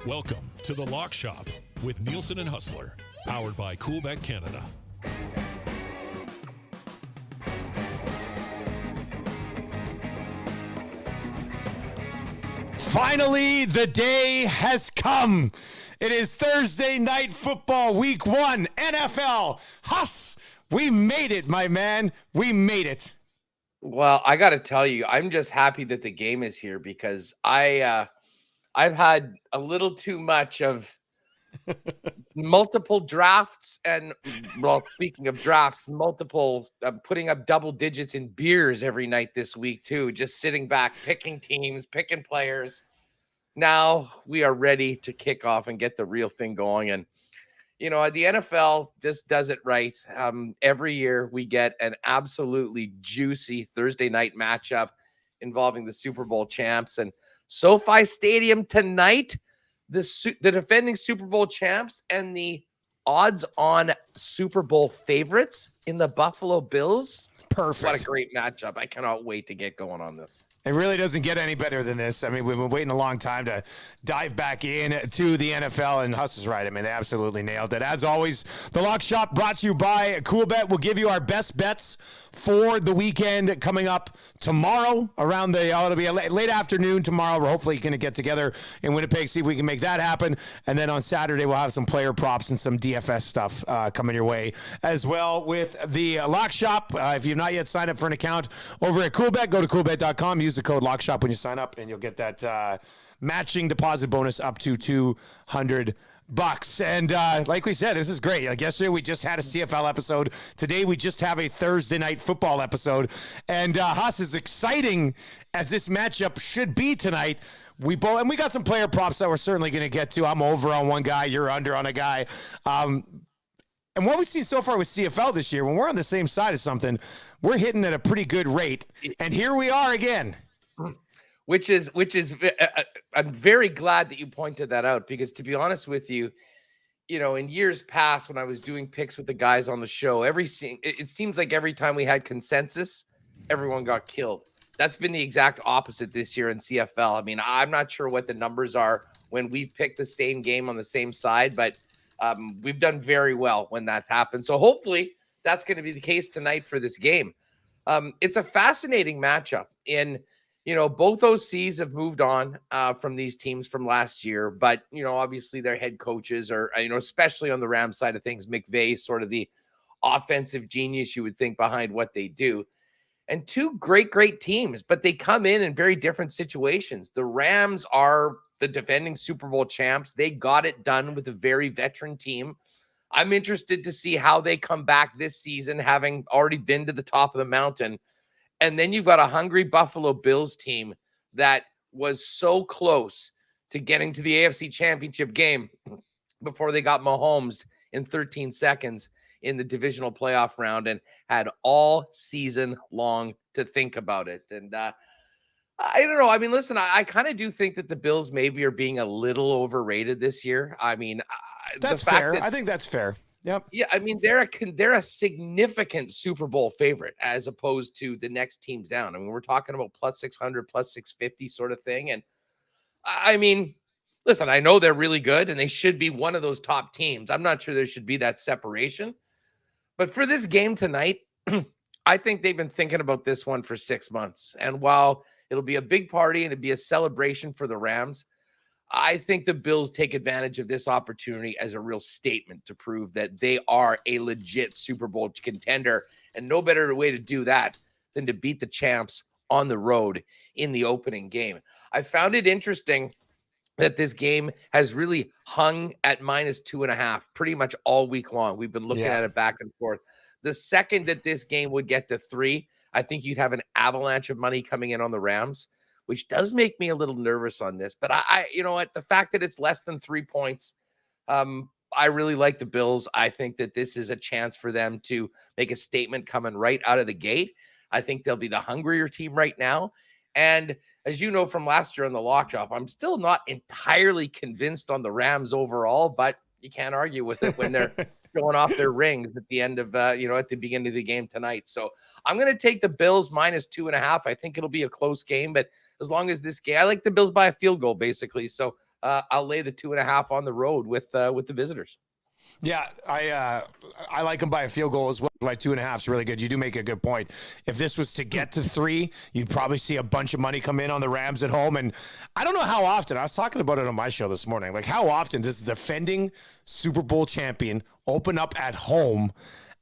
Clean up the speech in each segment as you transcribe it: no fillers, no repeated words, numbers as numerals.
Welcome to The Lock Shop with Nielsen and Hustler, powered by Coolbet Canada. Finally, the day has come. It is Thursday Night Football, Week 1, NFL. Huss, we made it, my man. We made it. Well, I got to tell you, I'm just happy that the game is here because I've had a little too much of multiple drafts and, well, speaking of drafts, multiple putting up double digits in beers every night this week too, just sitting back, picking teams, picking players. Now we are ready to kick off and get the real thing going. And, you know, the NFL just does it right. Every year we get an absolutely juicy Thursday night matchup involving the Super Bowl champs. And SoFi Stadium tonight, the defending Super Bowl champs and the odds-on Super Bowl favorites in the Buffalo Bills. Perfect. What a great matchup. I cannot wait to get going on this. It really doesn't get any better than this. I mean, we've been waiting a long time to dive back in to the NFL, and Huss is right. I mean, they absolutely nailed it. As always, the Lock Shop brought to you by Coolbet. We'll give you our best bets for the weekend coming up tomorrow around it'll be a late afternoon tomorrow. We're hopefully going to get together in Winnipeg, see if we can make that happen. And then on Saturday, we'll have some player props and some DFS stuff coming your way as well with the Lock Shop. If you've not yet signed up for an account over at Coolbet, go to coolbet.com. Use the code LOCKSHOP when you sign up, and you'll get that matching deposit bonus up to $200. And like we said, this is great. Like yesterday, we just had a CFL episode. Today, we just have a Thursday night football episode. And Huss, as exciting as this matchup should be tonight, we got some player props that we're certainly going to get to. I'm over on one guy, you're under on a guy. And what we've seen so far with CFL this year, when we're on the same side of something, we're hitting at a pretty good rate. And here we are again. Which is I'm very glad that you pointed that out, because to be honest with you, you know, in years past when I was doing picks with the guys on the show, it seems like every time we had consensus, everyone got killed. That's been the exact opposite this year in CFL. I mean, I'm not sure what the numbers are when we pick the same game on the same side, but we've done very well when that's happened. So hopefully that's going to be the case tonight for this game. It's a fascinating matchup. You know, both OCs have moved on from these teams from last year, but, you know, obviously their head coaches are, you know, especially on the Rams side of things, McVay, sort of the offensive genius, you would think, behind what they do. And two great teams, but they come in very different situations. The Rams are the defending Super Bowl champs. They got it done with a very veteran team. I'm interested to see how they come back this season, having already been to the top of the mountain. And then you've got a hungry Buffalo Bills team that was so close to getting to the AFC Championship game before they got Mahomes in 13 seconds in the divisional playoff round and had all season long to think about it. And I don't know. I mean, listen, I kind of do think that the Bills maybe are being a little overrated this year. I mean, that's fair. I think that's fair. Yep. Yeah, I mean, they're a significant Super Bowl favorite as opposed to the next teams down. I mean, we're talking about plus 600, plus 650 sort of thing. And I mean, listen, I know they're really good and they should be one of those top teams. I'm not sure there should be that separation. But for this game tonight, I think they've been thinking about this one for 6 months. And while it'll be a big party and it'll be a celebration for the Rams, I think the Bills take advantage of this opportunity as a real statement to prove that they are a legit Super Bowl contender. And no better way to do that than to beat the champs on the road in the opening game. I found it interesting that this game has really hung at -2.5 pretty much all week long. We've been looking at it back and forth. The second that this game would get to 3, I think you'd have an avalanche of money coming in on the Rams, which does make me a little nervous on this. But I you know what, the fact that it's less than 3 points, I really like the Bills. I think that this is a chance for them to make a statement coming right out of the gate. I think they'll be the hungrier team right now. And as you know from last year on the Lock Shop, I'm still not entirely convinced on the Rams overall, but you can't argue with it when they're showing off their rings at the end of, at the beginning of the game tonight. So I'm going to take the Bills -2.5. I think it'll be a close game, but as long as this game, I like the Bills by a field goal, basically. So I'll lay the 2.5 on the road with the visitors. Yeah, I like them by a field goal as well. By 2.5 is really good. You do make a good point. If this was to get to 3, you'd probably see a bunch of money come in on the Rams at home. And I don't know how often, I was talking about it on my show this morning, like how often does the defending Super Bowl champion open up at home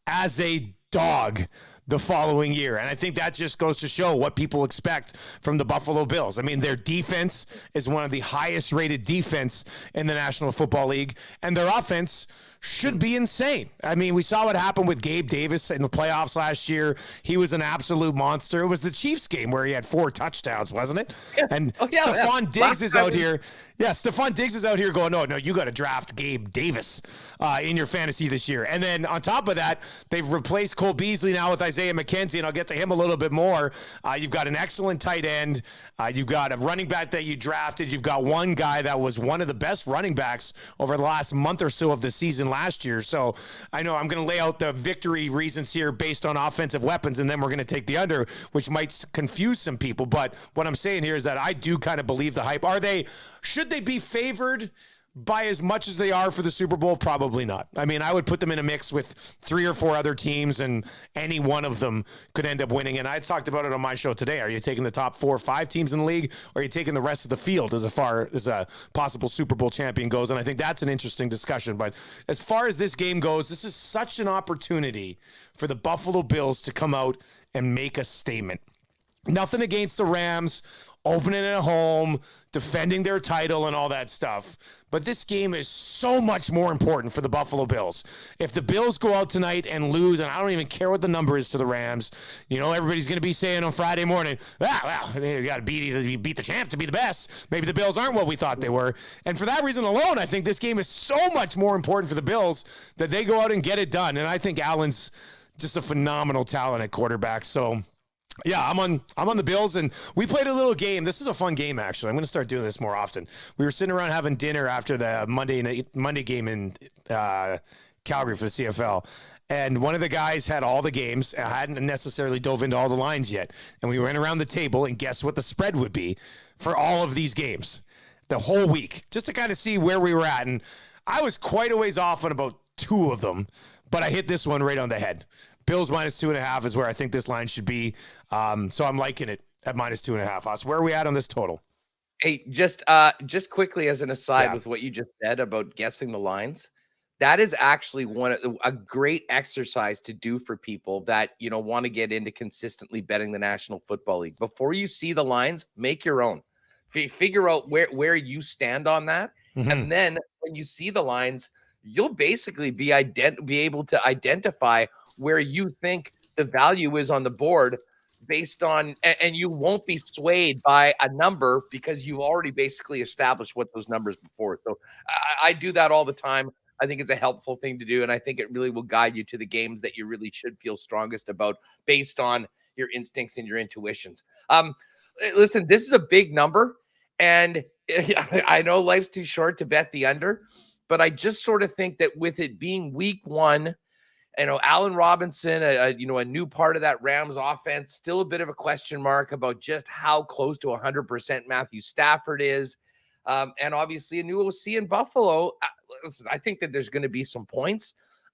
as a dog the following year? And I think that just goes to show what people expect from the Buffalo Bills. I mean, their defense is one of the highest rated defense in the National Football League, and their offense should be insane. I mean, we saw what happened with Gabe Davis in the playoffs last year. He was an absolute monster. It was the Chiefs game where he had 4 touchdowns, wasn't it? Yeah. And Yeah. Stephon Diggs is out here. Yeah, Stephon Diggs is out here going, no, you got to draft Gabe Davis in your fantasy this year. And then on top of that, they've replaced Cole Beasley now with Isaiah Mckenzie, and I'll get to him a little bit more. You've got an excellent tight end. You've got a running back that you drafted. You've got one guy that was one of the best running backs over the last month or so of the season last year. So I know I'm going to lay out the victory reasons here based on offensive weapons, and then we're going to take the under, which might confuse some people. But what I'm saying here is that I do kind of believe the hype. Should they be favored by as much as they are for the Super Bowl? Probably not. I mean, I would put them in a mix with 3 or 4 other teams, and any one of them could end up winning. And I talked about it on my show today. Are you taking the top 4 or 5 teams in the league, or are you taking the rest of the field as far as a possible Super Bowl champion goes? And I think that's an interesting discussion. But as far as this game goes, this is such an opportunity for the Buffalo Bills to come out and make a statement. Nothing against the Rams opening at home, defending their title and all that stuff. But this game is so much more important for the Buffalo Bills. If the Bills go out tonight and lose, and I don't even care what the number is to the Rams, everybody's going to be saying on Friday morning, you got to beat the champ to be the best. Maybe the Bills aren't what we thought they were. And for that reason alone, I think this game is so much more important for the Bills that they go out and get it done. And I think Allen's just a phenomenal talent at quarterback. So yeah, I'm on the Bills, and we played a little game. This is a fun game, actually. I'm going to start doing this more often. We were sitting around having dinner after the Monday game in Calgary for the CFL, and one of the guys had all the games. I hadn't necessarily dove into all the lines yet, and we went around the table, and guess what the spread would be for all of these games the whole week, just to kind of see where we were at. And I was quite a ways off on about 2 of them, but I hit this one right on the head. Bills -2.5 is where I think this line should be. So I'm liking it at -2.5. So where are we at on this total? Hey, just quickly as an aside with what you just said about guessing the lines, that is actually a great exercise to do for people that, want to get into consistently betting the National Football League. Before you see the lines, make your own. Figure out where you stand on that. Mm-hmm. And then when you see the lines, you'll basically be able to identify where you think the value is on the board based on, and you won't be swayed by a number because you've already basically established what those numbers before. So I do that all the time. I think it's a helpful thing to do, and I think it really will guide you to the games that you really should feel strongest about based on your instincts and your intuitions. Listen, this is a big number, and I know life's too short to bet the under, but I just sort of think that with it being week 1, Allen Robinson, a new part of that Rams offense, still a bit of a question mark about just how close to 100% Matthew Stafford is. And obviously a new OC in Buffalo. Listen, I think that there's going to be some points.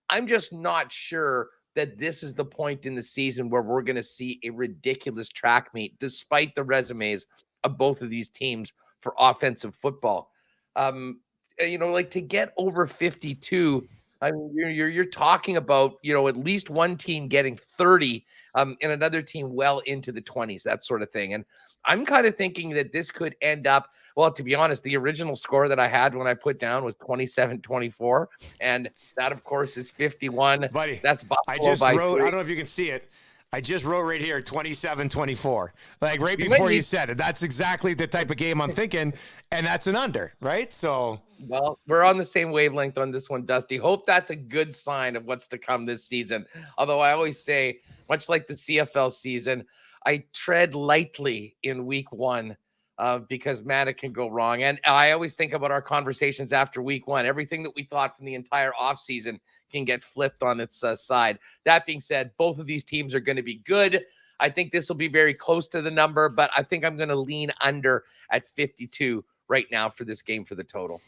I'm just not sure that this is the point in the season where we're going to see a ridiculous track meet, despite the resumes of both of these teams for offensive football. To get over 52, I mean, you're talking about, at least one team getting 30 and another team well into the 20s, that sort of thing. And I'm kind of thinking that this could end up, well, to be honest, the original score that I had when I put down was 27-24. And that, of course, is 51. Buddy, that's Buffalo. I don't know if you can see it. I just wrote right here 27-24, like right before you said it. That's exactly the type of game I'm thinking, and that's an under, right? So, well, we're on the same wavelength on this one, Dusty. Hope that's a good sign of what's to come this season. Although I always say, much like the CFL season, I tread lightly in week 1 because, man, it can go wrong. And I always think about our conversations after week 1. Everything that we thought from the entire offseason can get flipped on its side. That being said, both of these teams are going to be good. I think this will be very close to the number, but I think I'm going to lean under at 52 right now for this game for the total.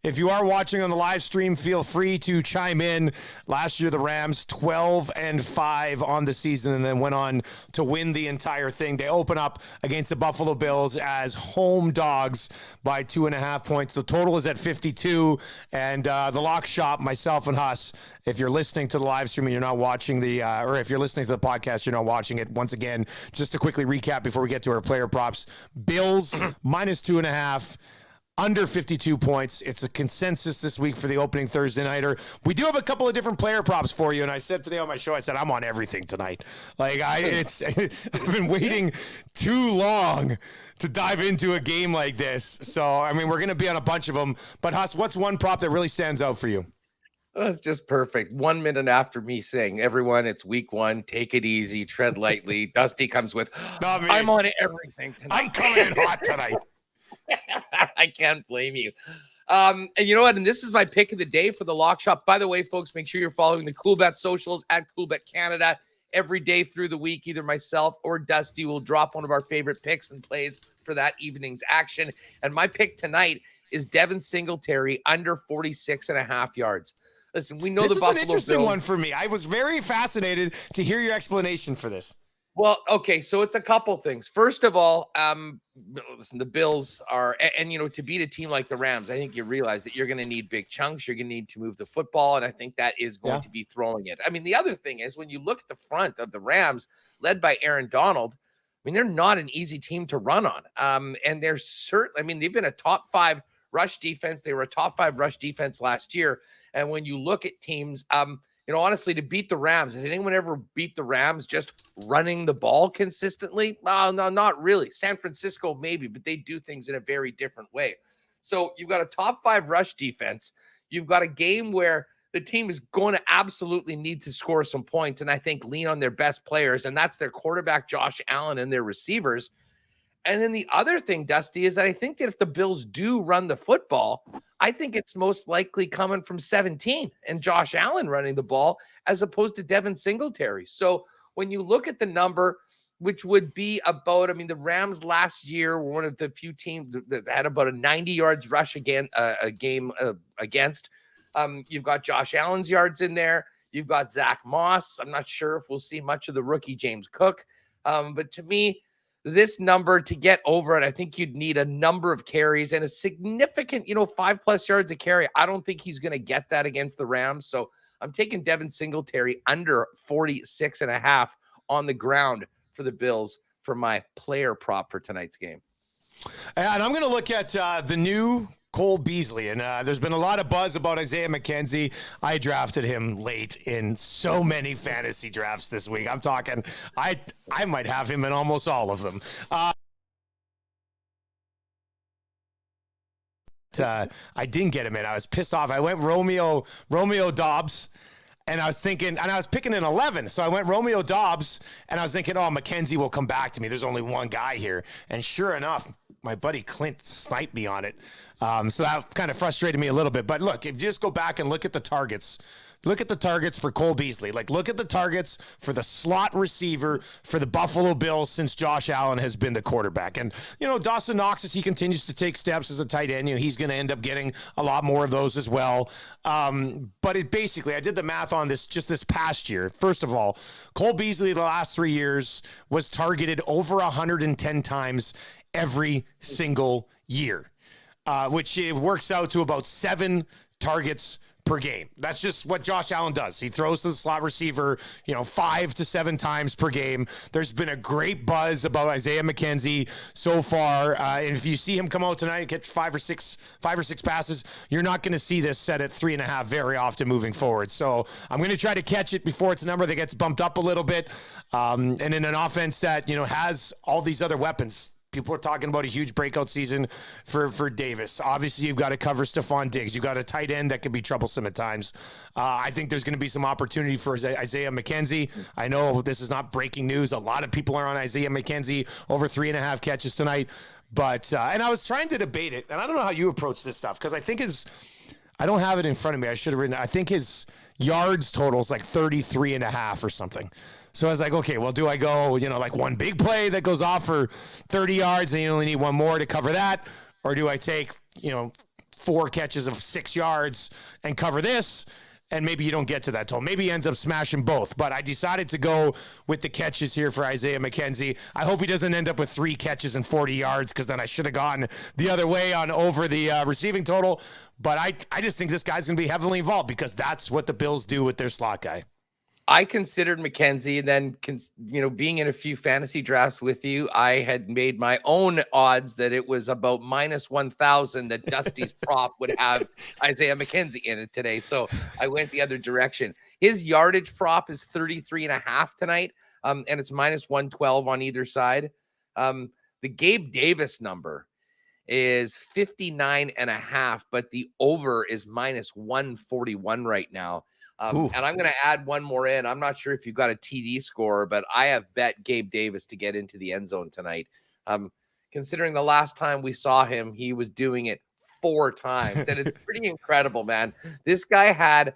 If you are watching on the live stream, feel free to chime in. Last year, the Rams 12-5 on the season and then went on to win the entire thing. They open up against the Buffalo Bills as home dogs by 2.5 points. The total is at 52. And the lock shop, myself and Huss, if you're listening to the live stream and you're not watching or if you're listening to the podcast, you're not watching it. Once again, just to quickly recap before we get to our player props, Bills minus 2.5. Under 52 points. It's a consensus this week for the opening Thursday nighter. We do have a couple of different player props for you, and I said today on my show, I said I'm on everything tonight. Like I've been waiting too long to dive into a game like this. So I mean, we're going to be on a bunch of them. But Huss, what's one prop that really stands out for you? That's just perfect. 1 minute after me saying, everyone, it's week 1. Take it easy. Tread lightly. Dusty comes with, I'm on everything tonight. I'm coming in hot tonight. I can't blame you. And you know what? And this is my pick of the day for the lock shop. By the way, folks, make sure you're following the CoolBet socials at CoolBet Canada every day through the week. Either myself or Dusty will drop one of our favorite picks and plays for that evening's action. And my pick tonight is Devin Singletary under 46.5 yards. Listen, we know this the Buffalo is an interesting Bills. one for me. I was very fascinated to hear your explanation for this. Well, okay, so it's a couple things. First of all, listen, the Bills are, and you know, to beat a team like the Rams, I think you realize that you're going to need big chunks. You're going to need to move the football, and I think that is going to be throwing it. I mean, the other thing is when you look at the front of the Rams, led by Aaron Donald, I mean, they're not an easy team to run on. And they're certainly, I mean, they've been a top 5 rush defense. They were a top 5 rush defense last year. And when you look at teams, you know, honestly, to beat the Rams, has anyone ever beat the Rams just running the ball consistently? No, not really. San Francisco, maybe, but they do things in a very different way. So you've got a top 5 rush defense. You've got a game where the team is going to absolutely need to score some points, and I think lean on their best players, and that's their quarterback, Josh Allen, and their receivers. And then the other thing, Dusty, is that I think that if the Bills do run the football, I think it's most likely coming from 17 and Josh Allen running the ball as opposed to Devin Singletary. So when you look at the number, which would be about, I mean, the Rams last year were one of the few teams that had about a 90 yards rush again, a game against. You've got Josh Allen's yards in there. You've got Zach Moss. I'm not sure if we'll see much of the rookie James Cook. But to me, this number, to get over it, I think you'd need a number of carries and a significant, 5+ yards a carry. I don't think he's going to get that against the Rams. So I'm taking Devin Singletary under 46.5 on the ground for the Bills for my player prop for tonight's game. And I'm going to look at the new Cole Beasley. And there's been a lot of buzz about Isaiah Mckenzie. I drafted him late in so many fantasy drafts this week. I'm talking, I might have him in almost all of them. I didn't get him in. I was pissed off. I went Romeo Doubs. And I was thinking, and I was picking an 11. So I went Romeo Doubs, and I was thinking, oh, Mckenzie will come back to me. There's only one guy here. And sure enough, my buddy Clint sniped me on it. So that kind of frustrated me a little bit. But look, if you just go back and look at the targets, for Cole Beasley. Like, look at the targets for the slot receiver for the Buffalo Bills since Josh Allen has been the quarterback. And, Dawson Knox, as he continues to take steps as a tight end, he's going to end up getting a lot more of those as well. But it basically, I did the math on this just this past year. First of all, Cole Beasley the last 3 years was targeted over 110 times every single year, which it works out to about 7 targets per game. That's just what Josh Allen does. He throws to the slot receiver, 5 to 7 times per game. There's been a great buzz about Isaiah Mckenzie so far. And if you see him come out tonight and catch 5 or 6 passes, you're not going to see this set at 3.5 very often moving forward. So I'm going to try to catch it before it's a number that gets bumped up a little bit. And in an offense that, has all these other weapons. People are talking about a huge breakout season for Davis. Obviously, you've got to cover Stephon Diggs. You've got a tight end that can be troublesome at times. I think there's going to be some opportunity for Isaiah Mckenzie. I know this is not breaking news. A lot of people are on Isaiah Mckenzie over 3.5 catches tonight. But, and I was trying to debate it, and I don't know how you approach this stuff, because I think I don't have it in front of me. I should have written it. I think his yards total is like 33.5 or something. So I was like, okay, well, do I go, like one big play that goes off for 30 yards and you only need one more to cover that? or do I take, 4 catches of 6 yards and cover this? And maybe you don't get to that total. Maybe he ends up smashing both. But I decided to go with the catches here for Isaiah McKenzie. I hope he doesn't end up with 3 catches and 40 yards, because then I should have gone the other way on over the receiving total. But I just think this guy's going to be heavily involved, because that's what the Bills do with their slot guy. I considered McKenzie, and then, being in a few fantasy drafts with you, I had made my own odds that it was about minus 1,000 that Dusty's prop would have Isaiah McKenzie in it today. So I went the other direction. His yardage prop is 33.5 tonight, and it's minus 112 on either side. The Gabe Davis number is 59.5, but the over is minus 141 right now. And I'm going to add one more in. I'm not sure if you've got a TD score, but I have bet Gabe Davis to get into the end zone tonight. Considering the last time we saw him, he was doing it 4 times. And it's pretty incredible, man. This guy had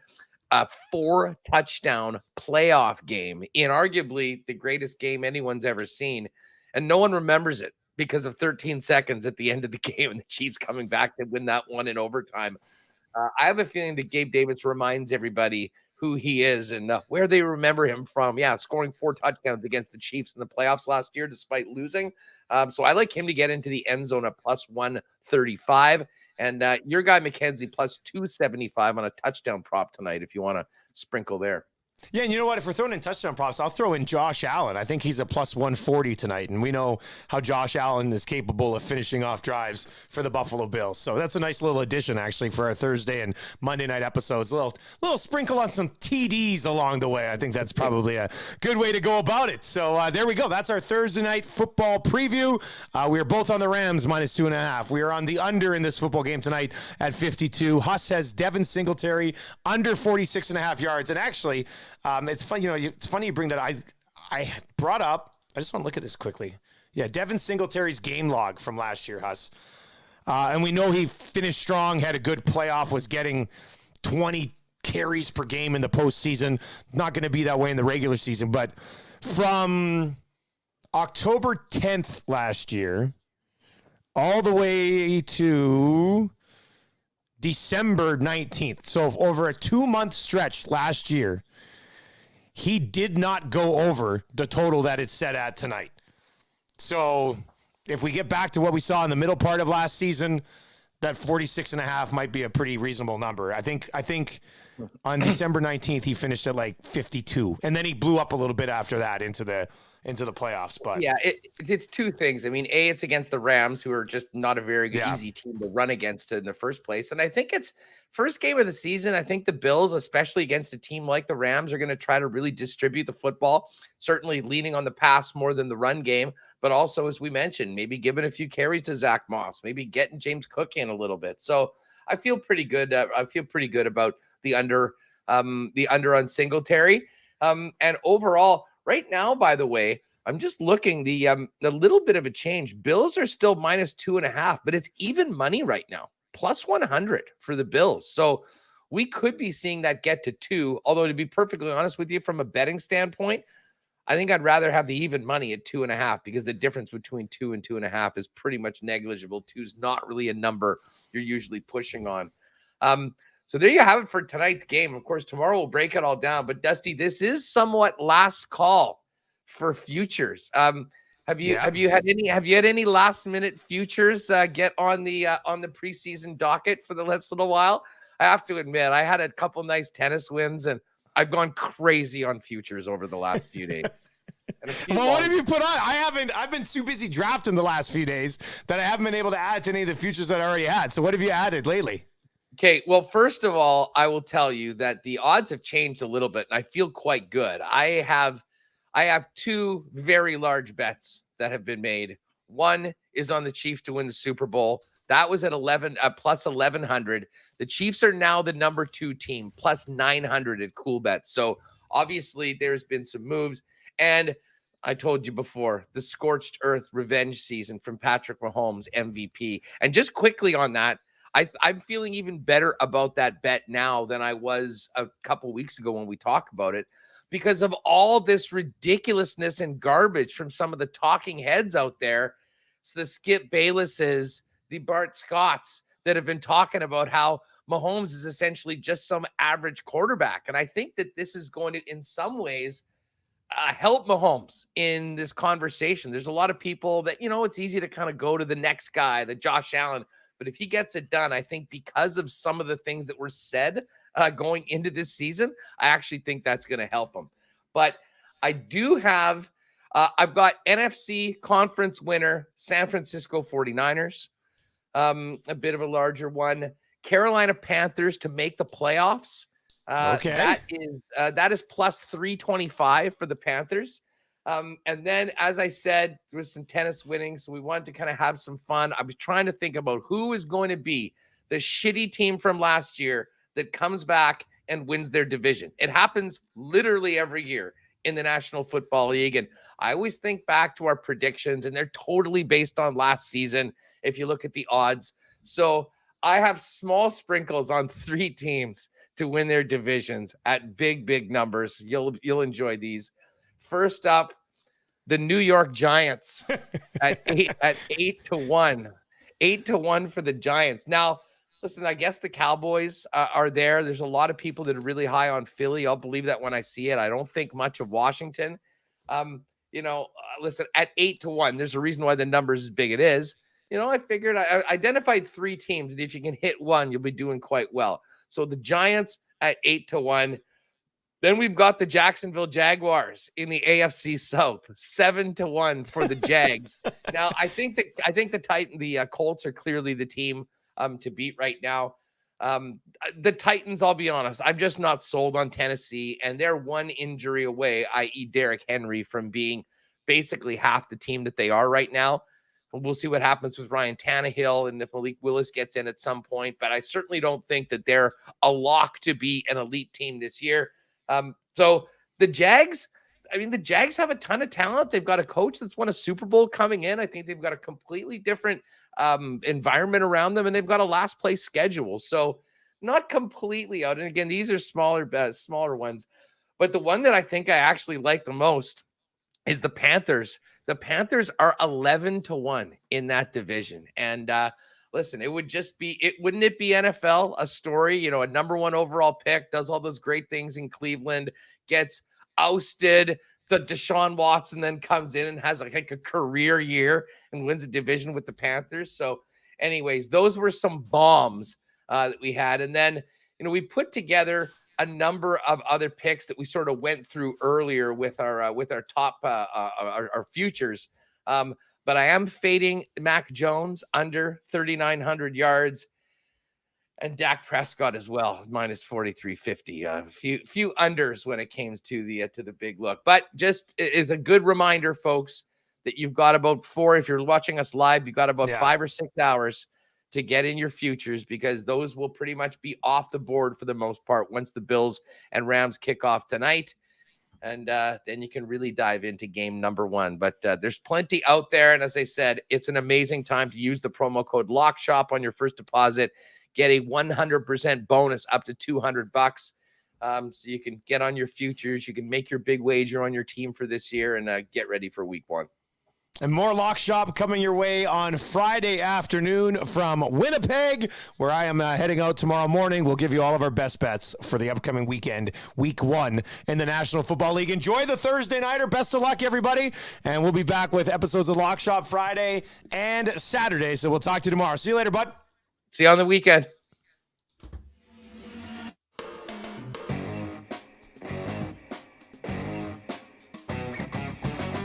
a 4-touchdown playoff game in arguably the greatest game anyone's ever seen. And no one remembers it because of 13 seconds at the end of the game and the Chiefs coming back to win that one in overtime. I have a feeling that Gabe Davis reminds everybody who he is and where they remember him from. Yeah, scoring 4 touchdowns against the Chiefs in the playoffs last year despite losing. So I like him to get into the end zone at plus 135. And your guy McKenzie plus 275 on a touchdown prop tonight if you want to sprinkle there. Yeah, and you know what? If we're throwing in touchdown props, I'll throw in Josh Allen. I think he's a plus 140 tonight, and we know how Josh Allen is capable of finishing off drives for the Buffalo Bills. So that's a nice little addition, actually, for our Thursday and Monday night episodes. A little sprinkle on some TDs along the way. I think that's probably a good way to go about it. So there we go. That's our Thursday night football preview. We are both on the Rams minus 2.5. We are on the under in this football game tonight at 52. Huss has Devin Singletary under 46.5 yards. And actually, it's funny, it's funny you bring that. I brought up, I just want to look at this quickly. Yeah, Devin Singletary's game log from last year, Huss. And we know he finished strong, had a good playoff, was getting 20 carries per game in the postseason. Not going to be that way in the regular season. But from October 10th last year all the way to December 19th, so over a 2-month stretch last year, he did not go over the total that it's set at tonight. So if we get back to what we saw in the middle part of last season, that 46.5 might be a pretty reasonable number. I think on December 19th, he finished at like 52. And then he blew up a little bit after that into the playoffs. But yeah, it's 2 things. I mean, it's against the Rams, who are just not a very good, easy team to run against in the first place. And I think it's first game of the season. I think the Bills, especially against a team like the Rams, are going to try to really distribute the football, certainly leaning on the pass more than the run game. But also, as we mentioned, maybe giving a few carries to Zach Moss, maybe getting James Cook in a little bit. So I feel pretty good. I feel pretty good about the under on Singletary. And overall, right now, by the way, I'm just looking the little bit of a change. Bills are still minus 2.5, but it's even money right now, plus 100 for the Bills. So we could be seeing that get to 2. Although to be perfectly honest with you, from a betting standpoint, I think I'd rather have the even money at 2.5 because the difference between 2 and 2.5 is pretty much negligible. 2 is not really a number you're usually pushing on. So there you have it for tonight's game. Of course, tomorrow we'll break it all down. But Dusty, this is somewhat last call for futures. Have you had any last minute futures get on the preseason docket for the last little while? I have to admit, I had a couple nice tennis wins, and I've gone crazy on futures over the last few days. Well, what have you put on? I've been too busy drafting the last few days that I haven't been able to add to any of the futures that I already had. So what have you added lately? Okay, well, first of all, I will tell you that the odds have changed a little bit, and I feel quite good. I have 2 very large bets that have been made. One is on the Chiefs to win the Super Bowl. That was at plus 1,100. The Chiefs are now the number 2 team, plus 900 at Cool Bets. So obviously there's been some moves. And I told you before, the scorched earth revenge season from Patrick Mahomes, MVP. And just quickly on that, I'm feeling even better about that bet now than I was a couple weeks ago when we talked about it, because of all this ridiculousness and garbage from some of the talking heads out there. So the Skip Baylesses, the Bart Scotts that have been talking about how Mahomes is essentially just some average quarterback. And I think that this is going to, in some ways, help Mahomes in this conversation. There's a lot of people that, it's easy to kind of go to the next guy, the Josh Allen. But if he gets it done, I think because of some of the things that were said going into this season, I actually think that's going to help him. But I do have, I've got NFC conference winner, San Francisco 49ers, a bit of a larger one. Carolina Panthers to make the playoffs. Okay. That is plus 325 for the Panthers. And then, as I said, there was some tennis winning, so we wanted to kind of have some fun. I was trying to think about who is going to be the shitty team from last year that comes back and wins their division. It happens literally every year in the National Football League. And I always think back to our predictions, and they're totally based on last season if you look at the odds. So I have small sprinkles on 3 teams to win their divisions at big numbers. You'll enjoy these. First up, the New York Giants at 8-1. 8-1 for the Giants. Now, listen, I guess the Cowboys are there. There's a lot of people that are really high on Philly. I'll believe that when I see it. I don't think much of Washington. Listen, at 8-1, there's a reason why the number is as big it is. I figured I identified 3 teams, and if you can hit one, you'll be doing quite well. So the Giants at 8-1. Then we've got the Jacksonville Jaguars in the AFC South, 7-1 for the Jags. Now, I think the Colts are clearly the team to beat right now. The Titans, I'll be honest, I'm just not sold on Tennessee, and they're one injury away, i.e. Derrick Henry, from being basically half the team that they are right now. We'll see what happens with Ryan Tannehill and if Malik Willis gets in at some point, but I certainly don't think that they're a lock to be an elite team this year. So the Jags have a ton of talent. They've got a coach that's won a Super Bowl coming in. I think they've got a completely different environment around them, and they've got a last place schedule. So not completely out. And again, these are smaller ones, but the one that I think I actually like the most is the Panthers. The Panthers are 11-1 in that division. And listen, wouldn't it be NFL, a story, a number 1 overall pick, does all those great things in Cleveland, gets ousted, the Deshaun Watson then comes in and has like a career year and wins a division with the Panthers. So anyways, those were some bombs that we had. And then, we put together a number of other picks that we sort of went through earlier with our top our futures. But I am fading Mac Jones under 3,900 yards and Dak Prescott as well, minus 4,350. A few unders when it came to the big look. But just is a good reminder, folks, that you've got about if you're watching us live, you've got about 5 or 6 hours to get in your futures, because those will pretty much be off the board for the most part once the Bills and Rams kick off tonight. And then you can really dive into game number 1. But there's plenty out there. And as I said, it's an amazing time to use the promo code LOCKSHOP on your first deposit. Get a 100% bonus up to $200. So you can get on your futures. You can make your big wager on your team for this year and get ready for week 1. And more Lock Shop coming your way on Friday afternoon from Winnipeg, where I am heading out tomorrow morning. We'll give you all of our best bets for the upcoming weekend, week 1 in the National Football League. Enjoy the Thursday nighter. Best of luck, everybody. And we'll be back with episodes of Lock Shop Friday and Saturday. So we'll talk to you tomorrow. See you later, bud. See you on the weekend.